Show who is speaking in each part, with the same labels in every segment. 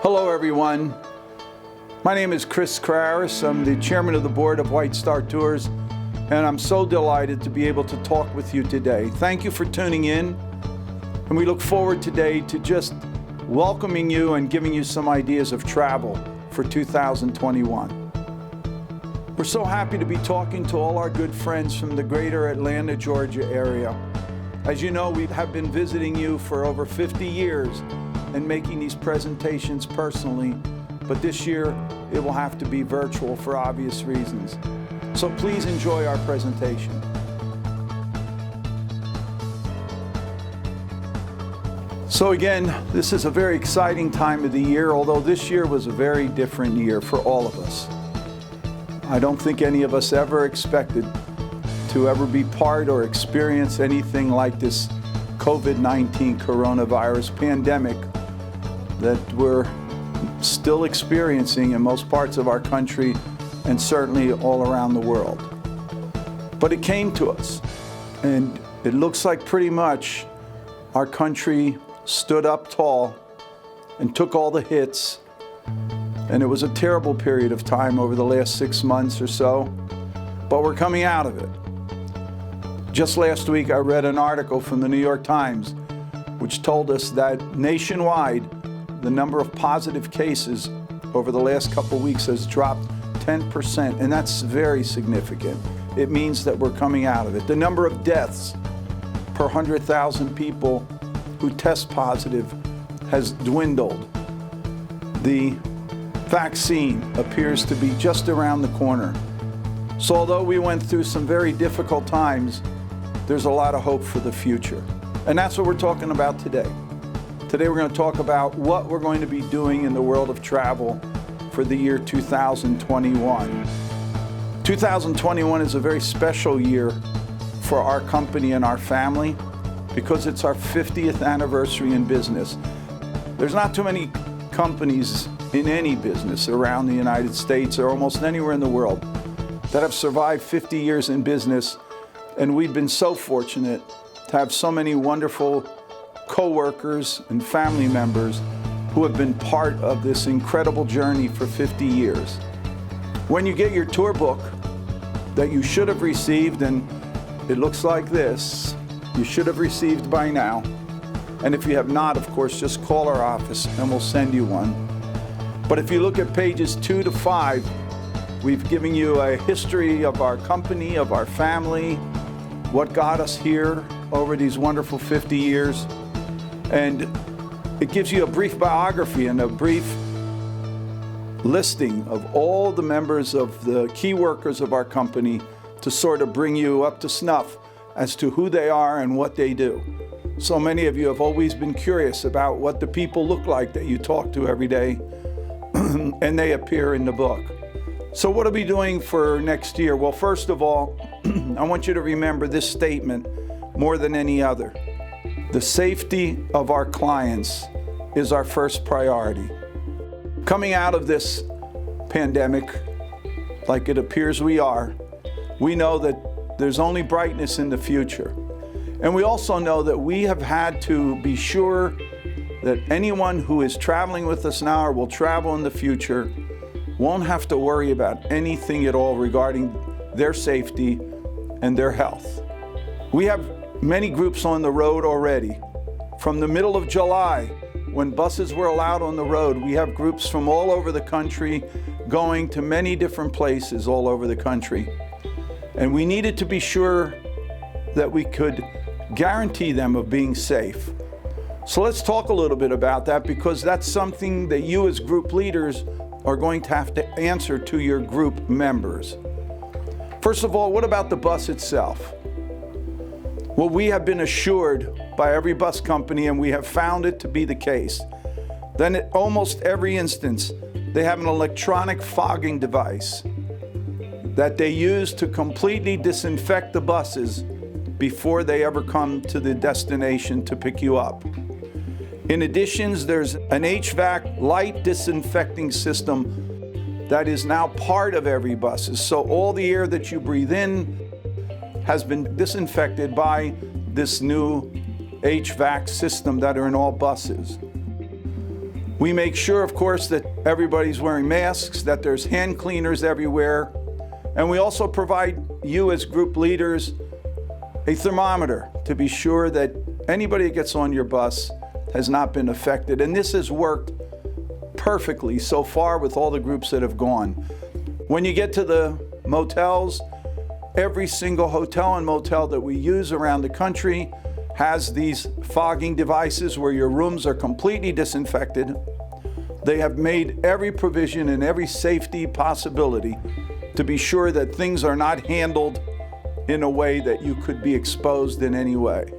Speaker 1: Hello everyone. My name is Chris Kraris. I'm the chairman of the board of White Star Tours, and I'm so delighted to be able to talk with you today. Thank you for tuning in, and we look forward today to just welcoming you and giving you some ideas of travel for 2021. We're so happy to be talking to all our good friends from the greater Atlanta, Georgia area. As you know, we have been visiting you for over 50 years and making these presentations personally, but this year it will have to be virtual for obvious reasons. So please enjoy our presentation. So again, this is a very exciting time of the year, although this year was a very different year for all of us. I don't think any of us ever expected to ever be part or experience anything like this COVID-19 coronavirus pandemic that we're still experiencing in most parts of our country and certainly all around the world. But it came to us, and it looks like pretty much our country stood up tall and took all the hits, and it was a terrible period of time over the last 6 months or so, but we're coming out of it. Just last week I read an article from the New York Times which told us that nationwide the number of positive cases over the last couple weeks has dropped 10%, and that's very significant. It means that we're coming out of it. The number of deaths per 100,000 people who test positive has dwindled. The vaccine appears to be just around the corner. So although we went through some very difficult times, there's a lot of hope for the future. And that's what we're talking about today. Today we're going to talk about what we're going to be doing in the world of travel for the year 2021. 2021 is a very special year for our company and our family because it's our 50th anniversary in business. There's not too many companies in any business around the United States or almost anywhere in the world that have survived 50 years in business, and we've been so fortunate to have so many wonderful co-workers and family members who have been part of this incredible journey for 50 years. When you get your tour book that you should have received, and it looks like this, you should have received by now. And if you have not, of course, just call our office and we'll send you one. But if you look at pages 2 to 5, we've given you a history of our company, of our family, what got us here over these wonderful 50 years. And it gives you a brief biography and a brief listing of all the members of the key workers of our company to sort of bring you up to snuff as to who they are and what they do. So many of you have always been curious about what the people look like that you talk to every day, and they appear in the book. So what are we doing for next year? Well, first of all, I want you to remember this statement more than any other. The safety of our clients is our first priority. Coming out of this pandemic, like it appears we are, we know that there's only brightness in the future. And we also know that we have had to be sure that anyone who is traveling with us now or will travel in the future won't have to worry about anything at all regarding their safety and their health. We have many groups on the road already. From the middle of July, when buses were allowed on the road, we have groups from all over the country going to many different places all over the country. And we needed to be sure that we could guarantee them of being safe. So let's talk a little bit about that, because that's something that you as group leaders are going to have to answer to your group members. First of all, what about the bus itself? Well, we have been assured by every bus company, and we have found it to be the case, then at almost every instance, they have an electronic fogging device that they use to completely disinfect the buses before they ever come to the destination to pick you up. In addition, there's an HVAC light disinfecting system that is now part of every bus. So all the air that you breathe in has been disinfected by this new HVAC system that are in all buses. We make sure, of course, that everybody's wearing masks, that there's hand cleaners everywhere, and we also provide you as group leaders a thermometer to be sure that anybody that gets on your bus has not been affected. And this has worked perfectly so far with all the groups that have gone. When you get to the motels, every single hotel and motel that we use around the country has these fogging devices where your rooms are completely disinfected. They have made every provision and every safety possibility to be sure that things are not handled in a way that you could be exposed in any way.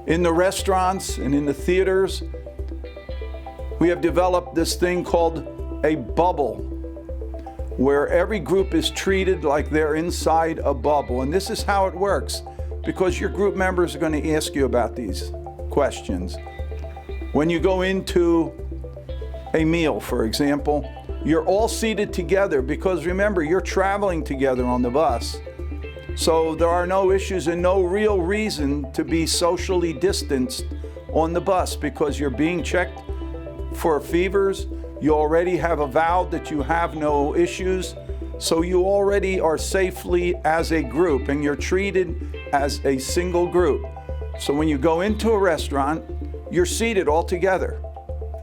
Speaker 1: In the restaurants and in the theaters, we have developed this thing called a bubble, where every group is treated like they're inside a bubble. And this is how it works, because your group members are going to ask you about these questions. When you go into a meal, for example, you're all seated together because remember, you're traveling together on the bus. So there are no issues and no real reason to be socially distanced on the bus because you're being checked for fevers. You already have avowed that you have no issues. So you already are safely as a group and you're treated as a single group. So when you go into a restaurant, you're seated all together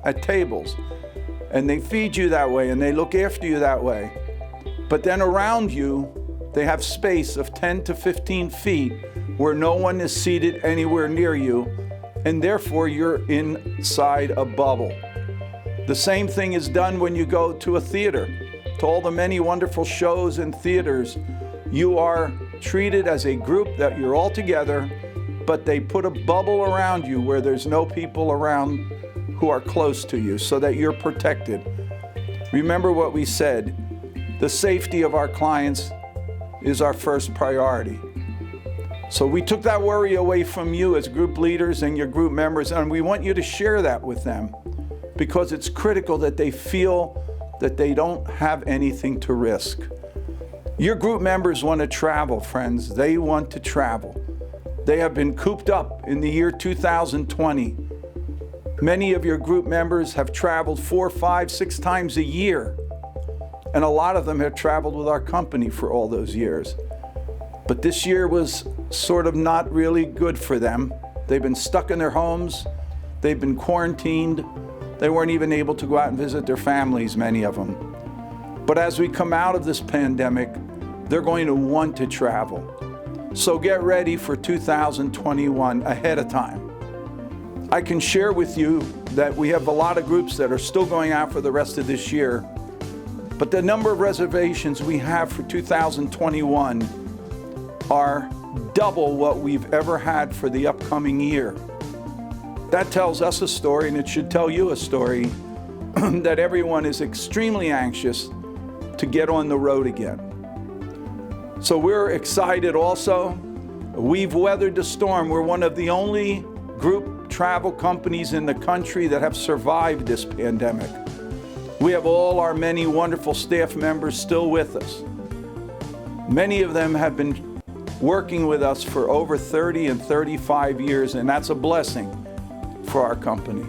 Speaker 1: at tables and they feed you that way and they look after you that way. But then around you, they have space of 10 to 15 feet where no one is seated anywhere near you, and therefore you're inside a bubble. The same thing is done when you go to a theater. To all the many wonderful shows and theaters, you are treated as a group that you're all together, but they put a bubble around you where there's no people around who are close to you so that you're protected. Remember what we said, the safety of our clients is our first priority. So we took that worry away from you as group leaders and your group members, and we want you to share that with them because it's critical that they feel that they don't have anything to risk. Your group members want to travel, friends. They want to travel. They have been cooped up in the year 2020. Many of your group members have traveled 4, 5, 6 times a year. And a lot of them have traveled with our company for all those years. But this year was sort of not really good for them. They've been stuck in their homes. They've been quarantined. They weren't even able to go out and visit their families, many of them. But as we come out of this pandemic, they're going to want to travel. So get ready for 2021 ahead of time. I can share with you that we have a lot of groups that are still going out for the rest of this year, but the number of reservations we have for 2021 are double what we've ever had for the upcoming year. That tells us a story, and it should tell you a story, that everyone is extremely anxious to get on the road again. So we're excited also. We've weathered the storm. We're one of the only group travel companies in the country that have survived this pandemic. We have all our many wonderful staff members still with us. Many of them have been working with us for over 30 and 35 years, and that's a blessing for our company.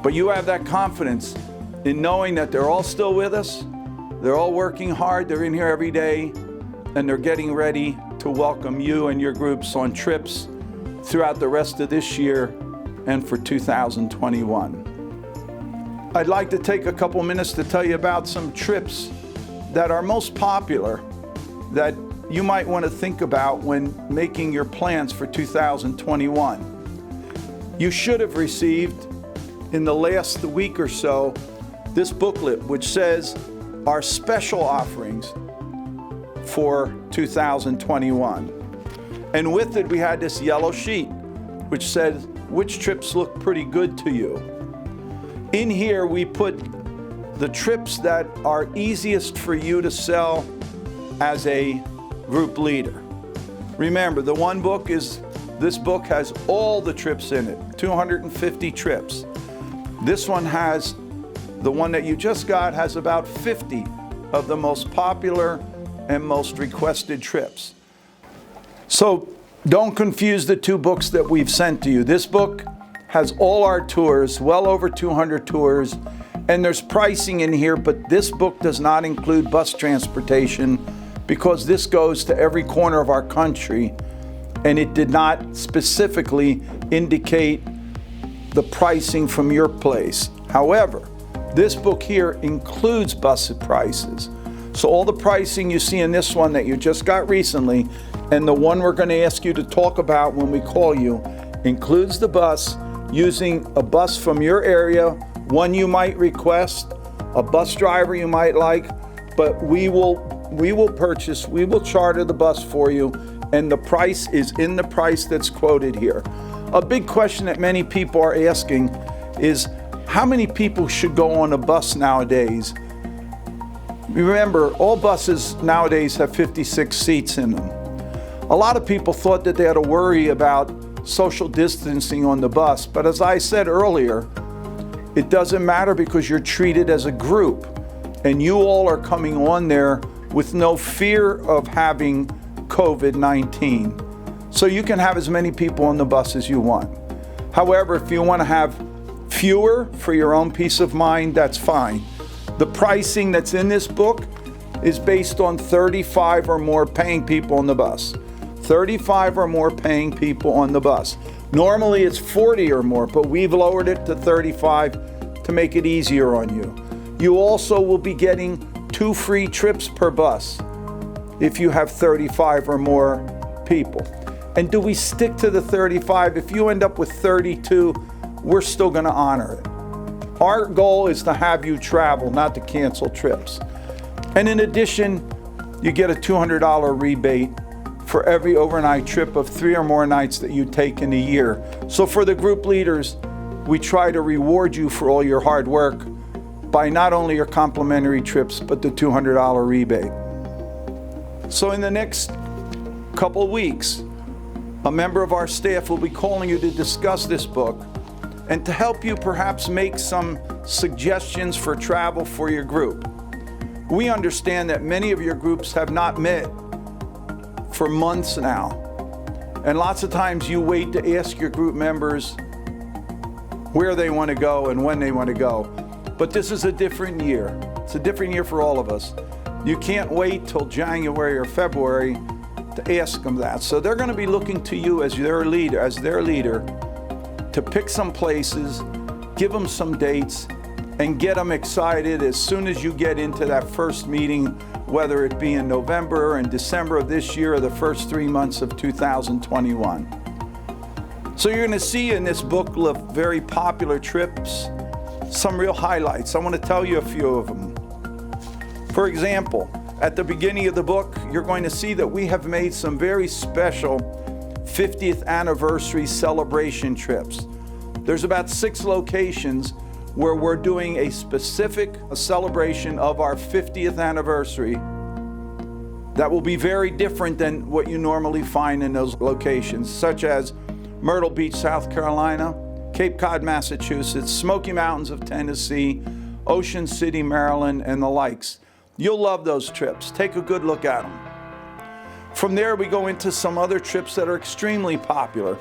Speaker 1: But you have that confidence in knowing that they're all still with us, they're all working hard, they're in here every day, and they're getting ready to welcome you and your groups on trips throughout the rest of this year and for 2021. I'd like to take a couple minutes to tell you about some trips that are most popular that you might want to think about when making your plans for 2021. You should have received in the last week or so this booklet which says our special offerings for 2021. And with it we had this yellow sheet which said which trips look pretty good to you. In here we put the trips that are easiest for you to sell as a group leader. Remember, the one book is, this book has all the trips in it, 250 trips. This one has, the one that you just got has about 50 of the most popular and most requested trips. So don't confuse the two books that we've sent to you. This book has all our tours, well over 200 tours, and there's pricing in here, but this book does not include bus transportation because this goes to every corner of our country, and it did not specifically indicate the pricing from your place. However, this book here includes bus prices. So all the pricing you see in this one that you just got recently, and the one we're going to ask you to talk about when we call you, includes the bus, using a bus from your area, one you might request, a bus driver you might like, but we will charter the bus for you, and the price is in the price that's quoted here. A big question that many people are asking is, how many people should go on a bus nowadays? Remember, all buses nowadays have 56 seats in them. A lot of people thought that they had to worry about social distancing on the bus, but as I said earlier, it doesn't matter because you're treated as a group, and you all are coming on there with no fear of having COVID-19. So you can have as many people on the bus as you want. However, if you want to have fewer for your own peace of mind, that's fine. The pricing that's in this book is based on 35 or more paying people on the bus. 35 or more paying people on the bus. Normally it's 40 or more, but we've lowered it to 35 to make it easier on you. You also will be getting 2 free trips per bus if you have 35 or more people. And do we stick to the 35? If you end up with 32, we're still going to honor it. Our goal is to have you travel, not to cancel trips. And in addition, you get a $200 rebate for every overnight trip of 3 or more nights that you take in a year. So for the group leaders, we try to reward you for all your hard work by not only your complimentary trips, but the $200 rebate. So in the next couple of weeks, a member of our staff will be calling you to discuss this book and to help you perhaps make some suggestions for travel for your group. We understand that many of your groups have not met for months now, and lots of times you wait to ask your group members where they want to go and when they want to go. But this is a different year. It's a different year for all of us. You can't wait till January or February to ask them that. So they're going to be looking to you as their leader to pick some places, give them some dates, and get them excited as soon as you get into that first meeting, whether it be in November or in December of this year or the first 3 months of 2021. So you're going to see in this book of very popular trips some real highlights. I want to tell you a few of them. For example, at the beginning of the book, you're going to see that we have made some very special 50th anniversary celebration trips. There's about 6 locations where we're doing a specific celebration of our 50th anniversary that will be very different than what you normally find in those locations, such as Myrtle Beach, South Carolina, Cape Cod, Massachusetts, Smoky Mountains of Tennessee, Ocean City, Maryland, and the likes. You'll love those trips. Take a good look at them. From there, we go into some other trips that are extremely popular.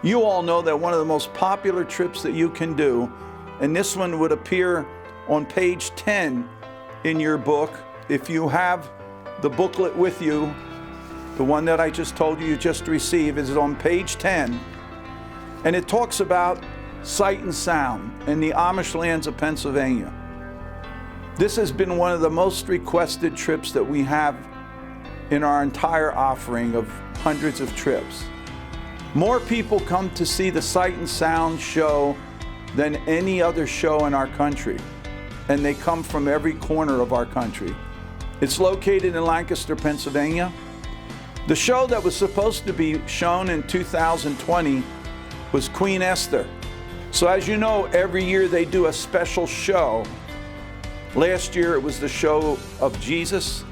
Speaker 1: You all know that one of the most popular trips that you can do, and this one would appear on page 10 in your book. If you have the booklet with you, the one that I just told you just received is on page 10. And it talks about Sight and Sound in the Amish lands of Pennsylvania. This has been one of the most requested trips that we have in our entire offering of hundreds of trips. More people come to see the Sight and Sound show than any other show in our country, and they come from every corner of our country. It's located in Lancaster, Pennsylvania. The show that was supposed to be shown in 2020 was Queen Esther. So as you know, every year they do a special show. Last year it was the show of Jesus.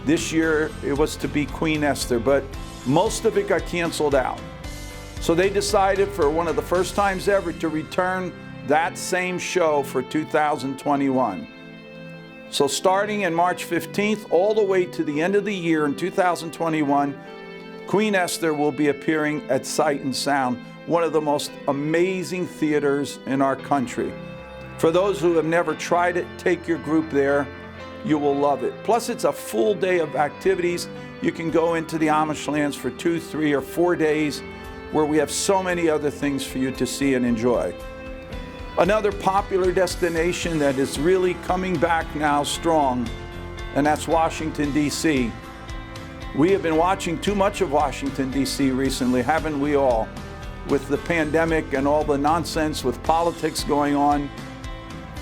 Speaker 1: This year it was to be Queen Esther, but most of it got canceled out. So they decided for one of the first times ever to return that same show for 2021. So starting in March 15th all the way to the end of the year in 2021, Queen Esther will be appearing at Sight and Sound. one of the most amazing theaters in our country. For those who have never tried it, take your group there. You will love it. Plus, it's a full day of activities. You can go into the Amish lands for 2, 3, or 4 days, where we have so many other things for you to see and enjoy. Another popular destination that is really coming back now strong, and that's Washington, D.C. We have been watching too much of Washington, D.C. recently, haven't we all? With the pandemic and all the nonsense with politics going on.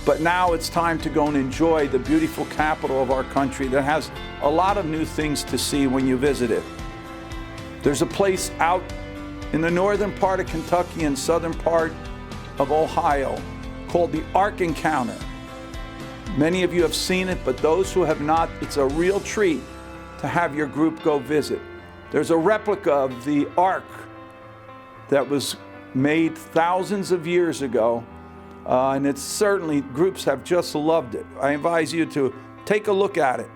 Speaker 1: But now it's time to go and enjoy the beautiful capital of our country that has a lot of new things to see when you visit it. There's a place out in the northern part of Kentucky and southern part of Ohio called the Ark Encounter. Many of you have seen it, but those who have not, it's a real treat to have your group go visit. There's a replica of the Ark that was made thousands of years ago, and it's certainly, groups have just loved it. I advise you to take a look at it.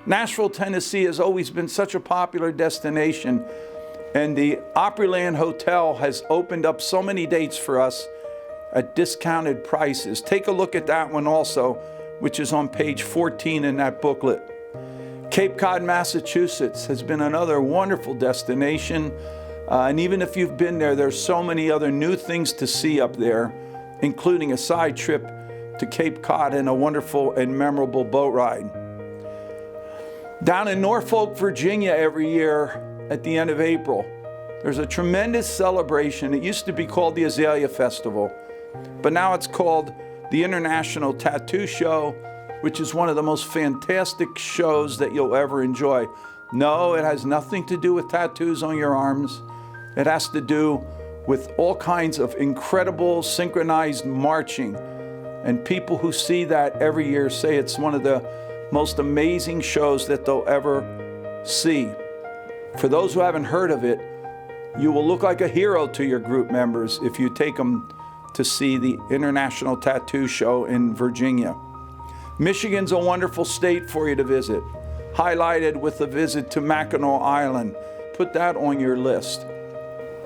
Speaker 1: Nashville, Tennessee has always been such a popular destination, and the Opryland Hotel has opened up so many dates for us at discounted prices. Take a look at that one also, which is on page 14 in that booklet. Cape Cod, Massachusetts has been another wonderful destination. And even if you've been there, there's so many other new things to see up there, including a side trip to Cape Cod and a wonderful and memorable boat ride. Down in Norfolk, Virginia, every year at the end of April, there's a tremendous celebration. It used to be called the Azalea Festival, but now it's called the International Tattoo Show, which is one of the most fantastic shows that you'll ever enjoy. No, it has nothing to do with tattoos on your arms. It has to do with all kinds of incredible synchronized marching. And people who see that every year say it's one of the most amazing shows that they'll ever see. For those who haven't heard of it, you will look like a hero to your group members if you take them to see the International Tattoo Show in Virginia. Michigan's a wonderful state for you to visit, highlighted with a visit to Mackinac Island. Put that on your list.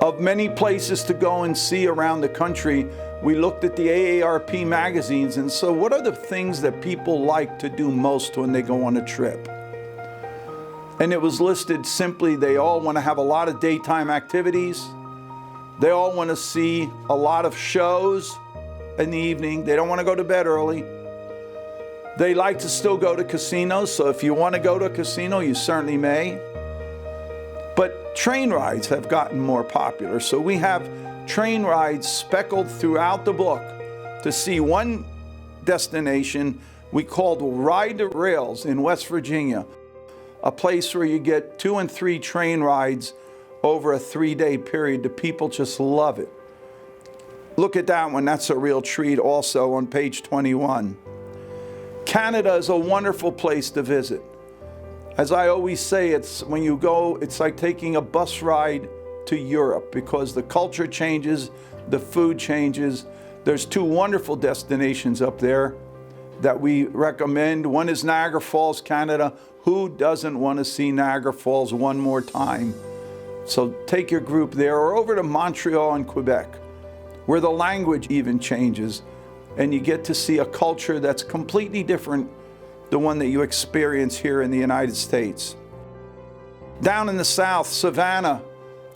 Speaker 1: Of many places to go and see around the country, we looked at the AARP magazines, and so what are the things that people like to do most when they go on a trip? And it was listed simply, they all want to have a lot of daytime activities. They all want to see a lot of shows in the evening. They don't want to go to bed early. They like to still go to casinos, so if you want to go to a casino, you certainly may. But train rides have gotten more popular, so we have train rides speckled throughout the book to see one destination we called Ride the Rails in West Virginia, a place where you get 2 and 3 train rides over a 3-day period. The people just love it. Look at that one. That's a real treat also on page 21. Canada is a wonderful place to visit. As I always say, it's when you go, it's like taking a bus ride to Europe because the culture changes, the food changes. There's 2 wonderful destinations up there that we recommend. One is Niagara Falls, Canada. Who doesn't want to see Niagara Falls one more time? So take your group there, or over to Montreal and Quebec, where the language even changes, and you get to see a culture that's completely different than one that you experience here in the United States. Down in the South, Savannah,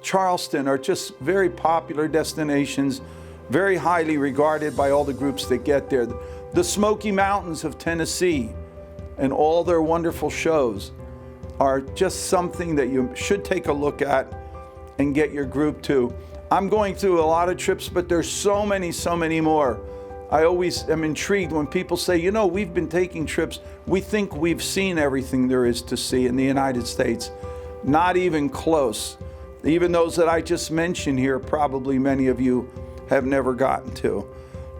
Speaker 1: Charleston are just very popular destinations, very highly regarded by all the groups that get there. The Smoky Mountains of Tennessee and all their wonderful shows are just something that you should take a look at and get your group to. I'm going through a lot of trips, but there's so many more. I always am intrigued when people say, you know, we've been taking trips. We think we've seen everything there is to see in the United States. Not even close. Even those that I just mentioned here, probably many of you have never gotten to.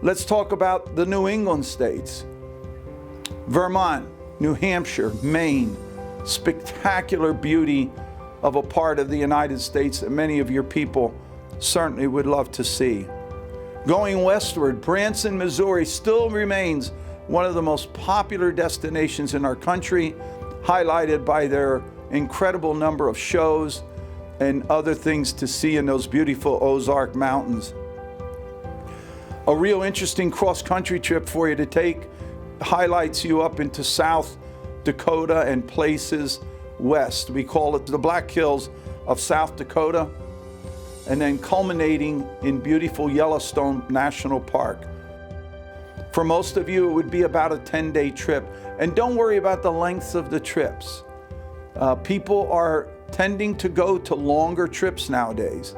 Speaker 1: Let's talk about the New England states. Vermont, New Hampshire, Maine, spectacular beauty of a part of the United States that many of your people certainly would love to see. Going westward, Branson, Missouri still remains one of the most popular destinations in our country, highlighted by their incredible number of shows and other things to see in those beautiful Ozark Mountains. A real interesting cross-country trip for you to take highlights you up into South Dakota and places west. We call it the Black Hills of South Dakota, and then culminating in beautiful Yellowstone National Park. For most of you, it would be about a 10-day trip. And don't worry about the lengths of the trips. People are tending to go to longer trips nowadays.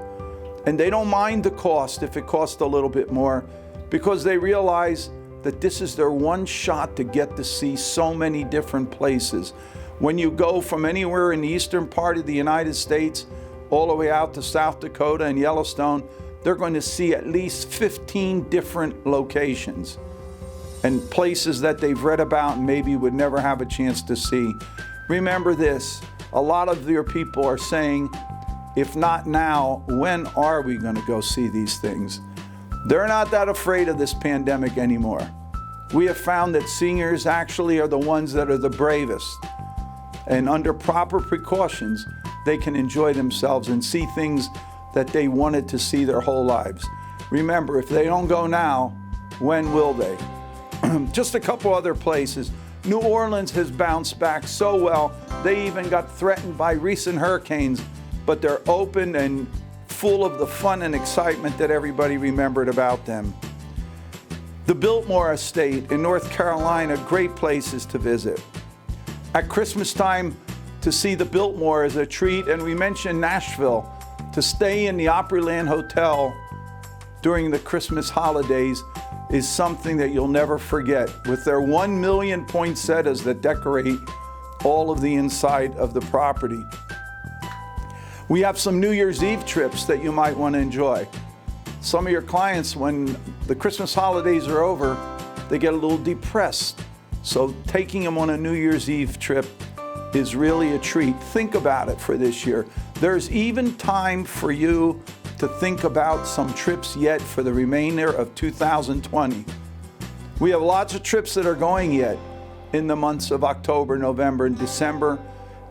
Speaker 1: And they don't mind the cost if it costs a little bit more, because they realize that this is their one shot to get to see so many different places. When you go from anywhere in the eastern part of the United States all the way out to South Dakota and Yellowstone, they're going to see at least 15 different locations and places that they've read about and maybe would never have a chance to see. Remember this, a lot of your people are saying, if not now, when are we going to go see these things? They're not that afraid of this pandemic anymore. We have found that seniors actually are the ones that are the bravest. And under proper precautions, they can enjoy themselves and see things that they wanted to see their whole lives. Remember, if they don't go now, when will they? Just a couple other places. New Orleans has bounced back so well. They even got threatened by recent hurricanes, but they're open and full of the fun and excitement that everybody remembered about them. The Biltmore Estate in North Carolina, great places to visit. At Christmas time, to see the Biltmore is a treat, and we mentioned Nashville. To stay in the Opryland Hotel during the Christmas holidays is something that you'll never forget, with their 1 million poinsettias that decorate all of the inside of the property. We have some New Year's Eve trips that you might want to enjoy. Some of your clients, when the Christmas holidays are over, they get a little depressed. So taking them on a New Year's Eve trip is really a treat. Think about it for this year. There's even time for you to think about some trips yet for the remainder of 2020. We have lots of trips that are going yet in the months of October, November, and December.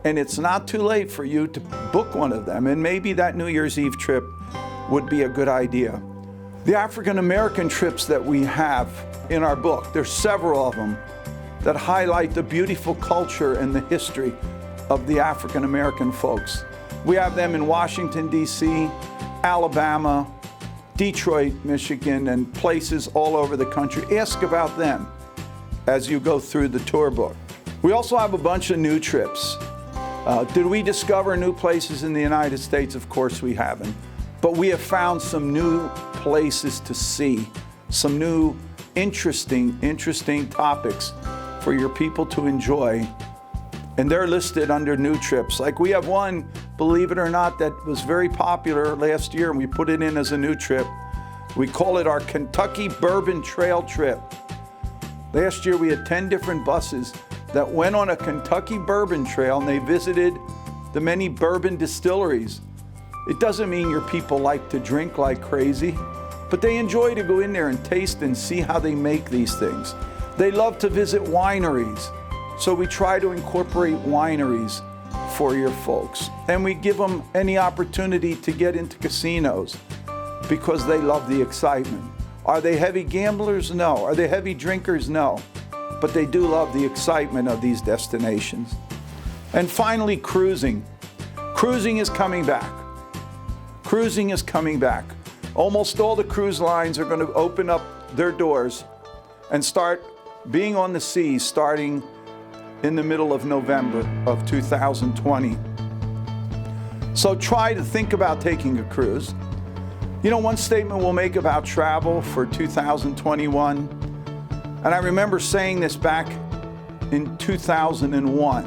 Speaker 1: And it's not too late for you to book one of them. And maybe that New Year's Eve trip would be a good idea. The African American trips that we have in our book, there's several of them that highlight the beautiful culture and the history of the African American folks. We have them in Washington, D.C., Alabama, Detroit, Michigan, and places all over the country. Ask about them as you go through the tour book. We also have a bunch of new trips. Did we discover new places in the United States? Of course we haven't. But we have found some new places to see, some new interesting topics for your people to enjoy. And they're listed under new trips. Like we have one, believe it or not, that was very popular last year, and we put it in as a new trip. We call it our Kentucky Bourbon Trail Trip. Last year we had 10 different buses that went on a Kentucky bourbon trail, and they visited the many bourbon distilleries. It doesn't mean your people like to drink like crazy, but they enjoy to go in there and taste and see how they make these things. They love to visit wineries, so we try to incorporate wineries for your folks. And we give them any opportunity to get into casinos because they love the excitement. Are they heavy gamblers? No. Are they heavy drinkers? No. But they do love the excitement of these destinations. And finally, cruising. Cruising is coming back. Cruising is coming back. Almost all the cruise lines are going to open up their doors and start being on the seas starting in the middle of November of 2020. So try to think about taking a cruise. You know, one statement we'll make about travel for 2021, and I remember saying this back in 2001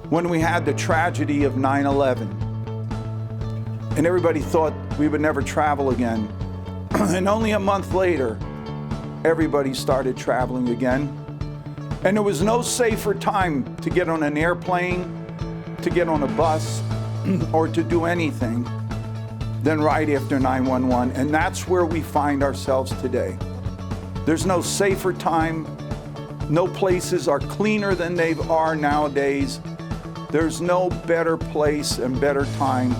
Speaker 1: when we had the tragedy of 9/11. And everybody thought we would never travel again. And only a month later, everybody started traveling again. And there was no safer time to get on an airplane, to get on a bus, or to do anything than right after 9/11. And that's where we find ourselves today. There's no safer time. No places are cleaner than they are nowadays. There's no better place and better time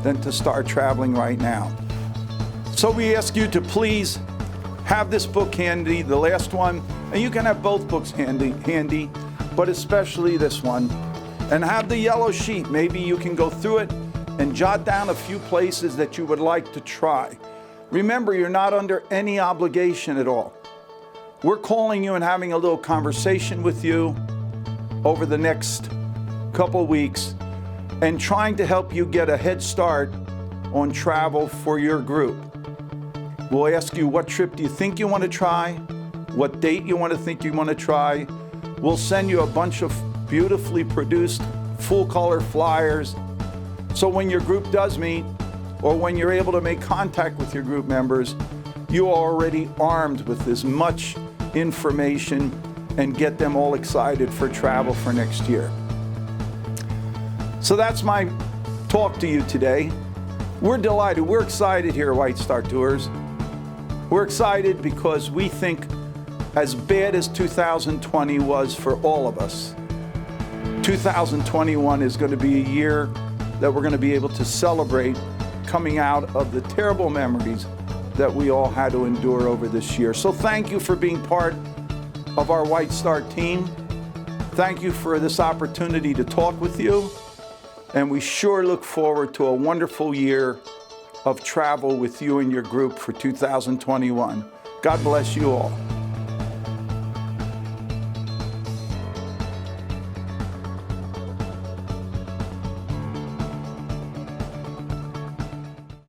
Speaker 1: than to start traveling right now. So we ask you to please have this book handy, the last one, and you can have both books handy, but especially this one. And have the yellow sheet. Maybe you can go through it and jot down a few places that you would like to try. Remember, you're not under any obligation at all. We're calling you and having a little conversation with you over the next couple weeks and trying to help you get a head start on travel for your group. We'll ask you, what trip do you think you want to try? What date you want to think you want to try? We'll send you a bunch of beautifully produced full color flyers. So when your group does meet, or when you're able to make contact with your group members, you are already armed with as much information and get them all excited for travel for next year. So that's my talk to you today. We're delighted, we're excited here at White Star Tours. We're excited because we think, as bad as 2020 was for all of us, 2021 is going to be a year that we're going to be able to celebrate coming out of the terrible memories that we all had to endure over this year. So thank you for being part of our White Star team. Thank you for this opportunity to talk with you. And we sure look forward to a wonderful year of travel with you and your group for 2021. God bless you all.